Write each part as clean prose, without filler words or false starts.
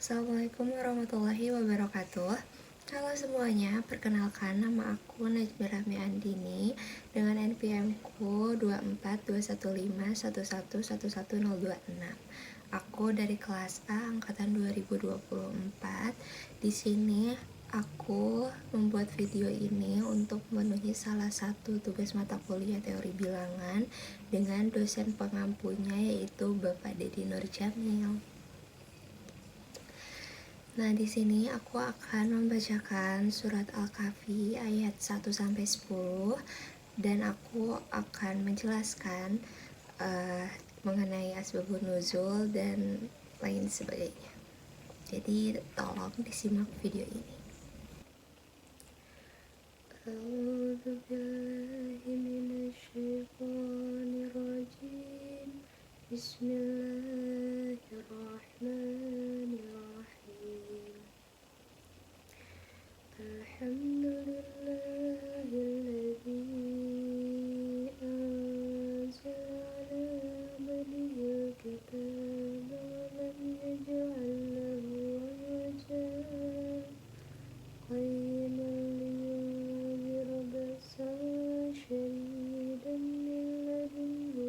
Assalamualaikum warahmatullahi wabarakatuh. Halo semuanya, perkenalkan nama aku Najmi Rahmi Andini dengan NPM-ku 2421511111026. Aku dari kelas A angkatan 2024. Di sini aku membuat video ini untuk memenuhi salah satu tugas mata kuliah teori bilangan dengan dosen pengampunya yaitu Bapak Dedi Nurjamil. Nah, di sini aku akan membacakan surat Al-Kahfi ayat 1 sampai 10 dan aku akan menjelaskan mengenai asbabun nuzul dan lain sebagainya. Jadi, tolong disimak video ini. A'udzu billahi minasyaitonir rajim. Bismillahirrahmanirrahim. Alhamdulillahilladzi anzala ala abdihil kitaba wa lam yaj'al lahu iwaja qayyiman liyunzira ba'san shadidan min ladunhu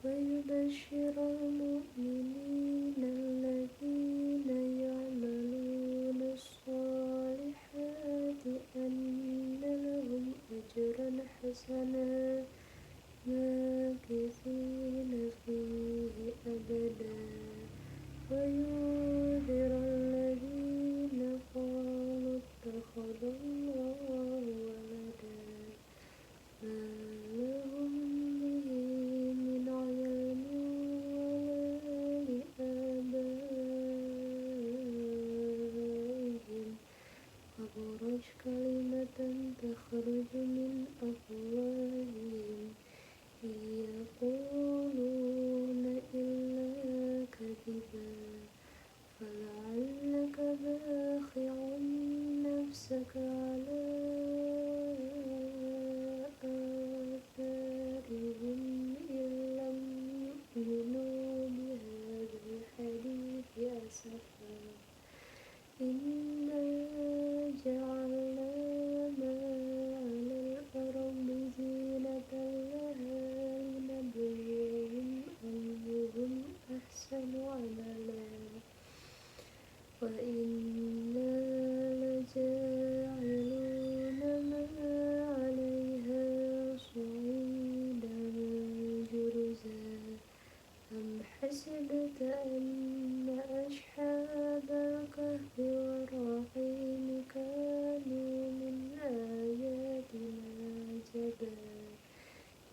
ويبشر المؤمنين الذين يعملون الصالحات أن لهم أجرا حسنا ماكثين فيه أبدا وينذر الذين قالوا اتخذ الله ولدا ما لهم به من علم ولا لآبائهم كبرت كلمة تخرج من أفواههم إن يقولون إلا كذبا فلعلك باخع نفسك على آثارهم إن لم يؤمنوا بهذا الحديث أسفا إنا جعلنا ما على الأرض زينة لها لنبلوهم أيهم أحسن عملا وإنا لجاعلون ما عليها صعيدا جرزا أم حسبت أن أصحاب الكهف والرقيم كانوا من آياتنا عجبا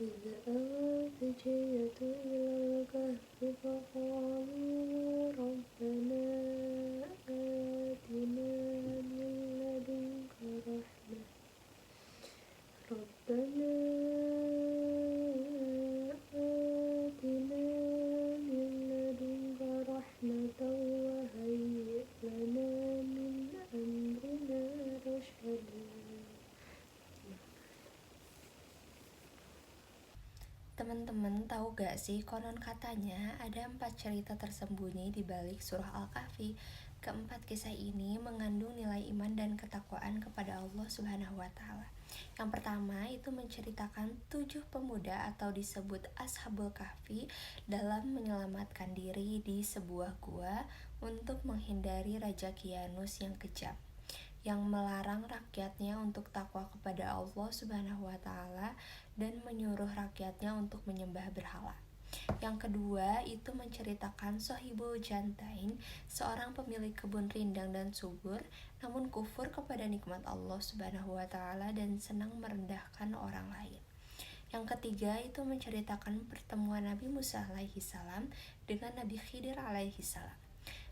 إذ أوى الفتية إلى الكهف فقالوا ربنا آتنا من لدنك رحمة وهيئ لنا من أمرنا رشدا. Teman-teman tahu gak sih, konon katanya ada 4 cerita tersembunyi di balik surah Al-Kahfi. Keempat kisah ini mengandung nilai iman dan ketakwaan kepada Allah Subhanahu wa Ta'ala. Yang pertama itu menceritakan 7 pemuda atau disebut Ashabul Kahfi dalam menyelamatkan diri di sebuah gua untuk menghindari Raja Kianus yang kejam, yang melarang rakyatnya untuk takwa kepada Allah Subhanahu wa Ta'ala dan menyuruh rakyatnya untuk menyembah berhala. Yang kedua itu menceritakan Sohibul Jantain, seorang pemilik kebun rindang dan subur, namun kufur kepada nikmat Allah Subhanahu wa Ta'ala dan senang merendahkan orang lain. Yang ketiga itu menceritakan pertemuan Nabi Musa alaihi salam dengan Nabi Khidir alaihi salam.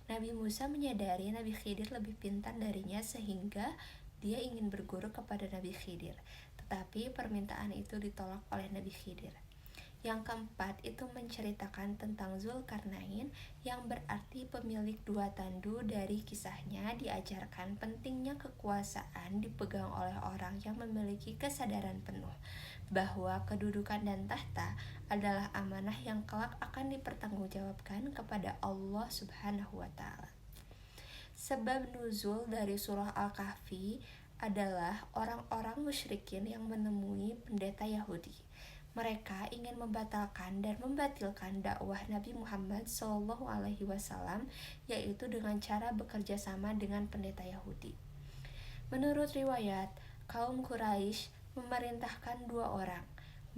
Nabi Musa menyadari Nabi Khidir lebih pintar darinya sehingga dia ingin berguru kepada Nabi Khidir, tetapi permintaan itu ditolak oleh Nabi Khidir. Yang keempat itu menceritakan tentang Zulkarnain, yang berarti pemilik dua tandu. Dari kisahnya diajarkan pentingnya kekuasaan dipegang oleh orang yang memiliki kesadaran penuh bahwa kedudukan dan tahta adalah amanah yang kelak akan dipertanggungjawabkan kepada Allah Subhanahu wa Ta'ala. Sebab nuzul dari surah Al-Kahfi adalah orang-orang musyrikin yang menemui pendeta Yahudi. Mereka ingin membatalkan dan membatilkan dakwah Nabi Muhammad SAW, yaitu dengan cara bekerja sama dengan pendeta Yahudi. Menurut riwayat, kaum Quraisy memerintahkan dua orang.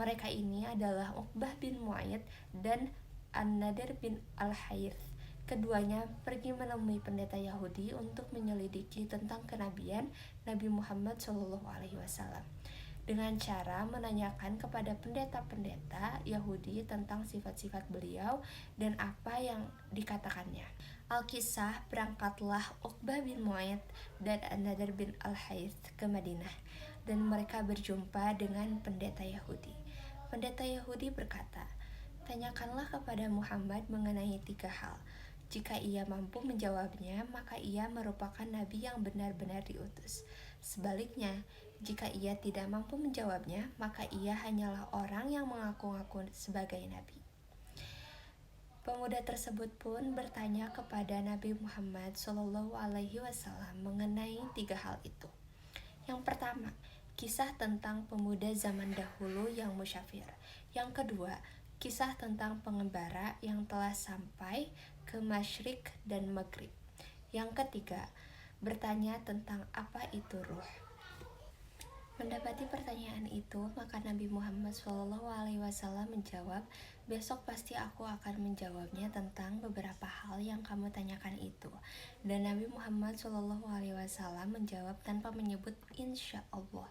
Mereka ini adalah Uqbah bin Mu'ayyid dan An-Nadir bin Al-Harits. Keduanya pergi menemui pendeta Yahudi untuk menyelidiki tentang kenabian Nabi Muhammad SAW dengan cara menanyakan kepada pendeta-pendeta Yahudi tentang sifat-sifat beliau dan apa yang dikatakannya. Al-Kisah, berangkatlah Uqbah bin Mu'ayyid dan An-Nadir bin Al-Harits ke Madinah, dan mereka berjumpa dengan pendeta Yahudi. Pendeta Yahudi berkata, "Tanyakanlah kepada Muhammad mengenai 3 hal. Jika ia mampu menjawabnya, maka ia merupakan nabi yang benar-benar diutus. Sebaliknya, jika ia tidak mampu menjawabnya, maka ia hanyalah orang yang mengaku-ngaku sebagai nabi." Pemuda tersebut pun bertanya kepada Nabi Muhammad SAW mengenai 3 hal itu. Yang pertama, kisah tentang pemuda zaman dahulu yang musyafir. Yang kedua, kisah tentang pengembara yang telah sampai ke Masyrik dan Maghrib. Yang ketiga, bertanya tentang apa itu ruh. Mendapati pertanyaan itu, maka Nabi Muhammad SAW menjawab, "Besok pasti aku akan menjawabnya tentang beberapa hal yang kamu tanyakan itu." Dan Nabi Muhammad SAW menjawab tanpa menyebut insya Allah.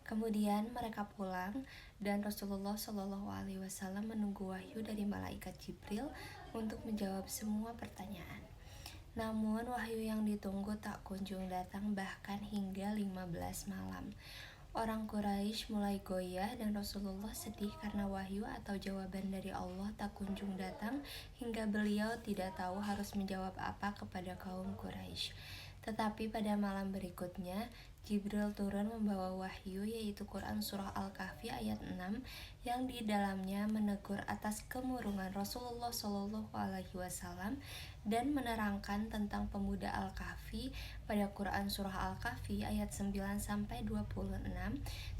Kemudian mereka pulang, dan Rasulullah SAW menunggu wahyu dari malaikat Jibril untuk menjawab semua pertanyaan. Namun wahyu yang ditunggu tak kunjung datang, bahkan hingga 15 malam. Orang Quraisy mulai goyah dan Rasulullah sedih karena wahyu atau jawaban dari Allah tak kunjung datang, hingga beliau tidak tahu harus menjawab apa kepada kaum Quraisy. Tetapi pada malam berikutnya, Jibril turun membawa wahyu, yaitu Quran Surah Al-Kahfi ayat 6, yang di dalamnya menegur atas kemurungan Rasulullah SAW dan menerangkan tentang pemuda Al-Kahfi. Pada Quran Surah Al-Kahfi ayat 9-26,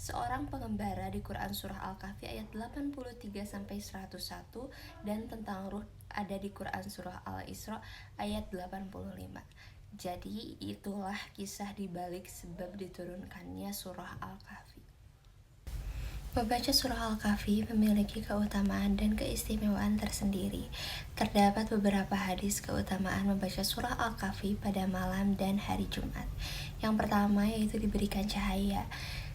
seorang pengembara di Quran Surah Al-Kahfi ayat 83-101, dan tentang ruh ada di Quran Surah Al-Isra ayat 85. Jadi itulah kisah dibalik sebab diturunkannya surah Al-Kahfi. Membaca surah Al-Kahfi memiliki keutamaan dan keistimewaan tersendiri. Terdapat beberapa hadis keutamaan membaca surah Al-Kahfi pada malam dan hari Jumat. Yang pertama yaitu diberikan cahaya.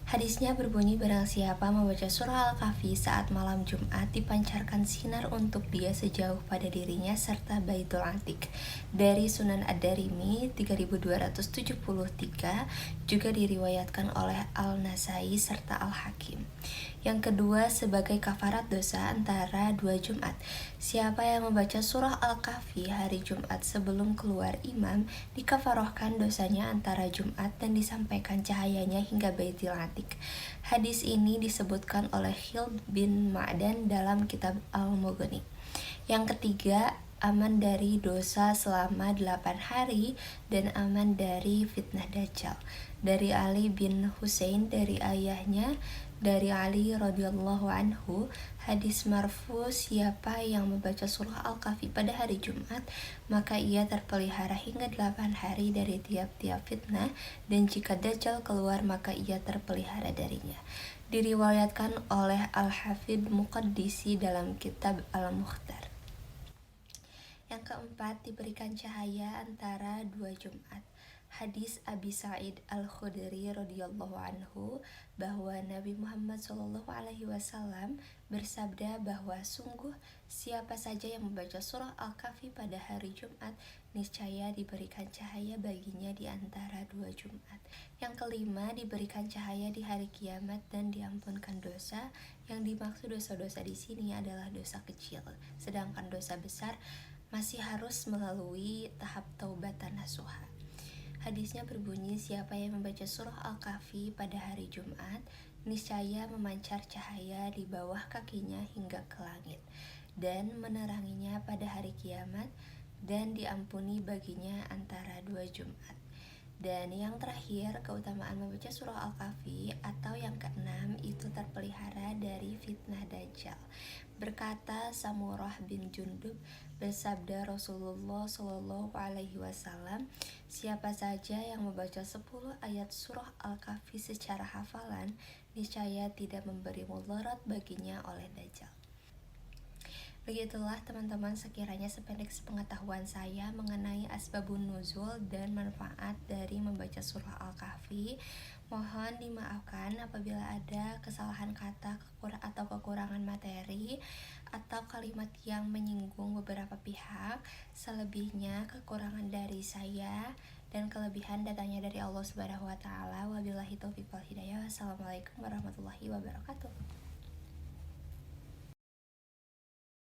Hadisnya berbunyi, barang siapa membaca surah Al-Kahfi saat malam Jumat, dipancarkan sinar untuk dia sejauh pada dirinya serta Baitul Atiq. Dari Sunan Ad-Darimi 3273, juga diriwayatkan oleh Al-Nasai serta Al-Hakim. Yang kedua, sebagai kafarat dosa antara 2 Jumat. Siapa yang membaca surah Al-Kahfi hari Jumat sebelum keluar imam, dikafarohkan dosanya antara Jumat dan disampaikan cahayanya hingga Baitul Atiq. Hadis ini disebutkan oleh Hild bin Ma'dan dalam kitab Al-Mughni. Yang ketiga, aman dari dosa selama 8 hari dan aman dari fitnah Dajjal. Dari Ali bin Husain dari ayahnya, dari Ali radhiyallahu anhu, hadis marfu, siapa yang membaca surah Al-Kahfi pada hari Jumat, maka ia terpelihara hingga 8 hari dari tiap-tiap fitnah, dan jika Dajjal keluar maka ia terpelihara darinya. Diriwayatkan oleh Al-Hafidh Muqaddisi dalam kitab Al-Mukhtar. Yang keempat, diberikan cahaya antara 2 Jumat. hadis Abi Sa'id Al-Khudri radhiyallahu anhu bahwa Nabi Muhammad SAW bersabda bahwa sungguh siapa saja yang membaca surah Al-Kahfi pada hari Jumat, niscaya diberikan cahaya baginya di antara dua Jumat. Yang kelima, diberikan cahaya di hari kiamat dan diampunkan dosa. Yang dimaksud dosa-dosa di sini adalah dosa kecil, sedangkan dosa besar masih harus melalui tahap taubatan nasuha. Hadisnya berbunyi, siapa yang membaca surah Al-Kahfi pada hari Jumat, niscaya memancar cahaya di bawah kakinya hingga ke langit, dan meneranginya pada hari kiamat, dan diampuni baginya antara dua Jumat. Dan yang terakhir, keutamaan membaca surah Al-Kahfi atau yang keenam itu terpelihara dari fitnah Dajjal. Berkata Samurah bin Jundub, bersabda Rasulullah SAW, siapa saja yang membaca 10 ayat surah Al-Kahfi secara hafalan, niscaya tidak memberi mudarat baginya oleh Dajjal. Begitulah teman-teman, sekiranya sependek sepengetahuan saya mengenai asbabun nuzul dan manfaat dari membaca surah Al-Kahfi. Mohon dimaafkan apabila ada kesalahan kata atau kekurangan materi atau kalimat yang menyinggung beberapa pihak. Selebihnya kekurangan dari saya dan kelebihan datangnya dari Allah Subhanahu wa taala. Wabillahi taufiq wal hidayah. Wassalamualaikum warahmatullahi wabarakatuh.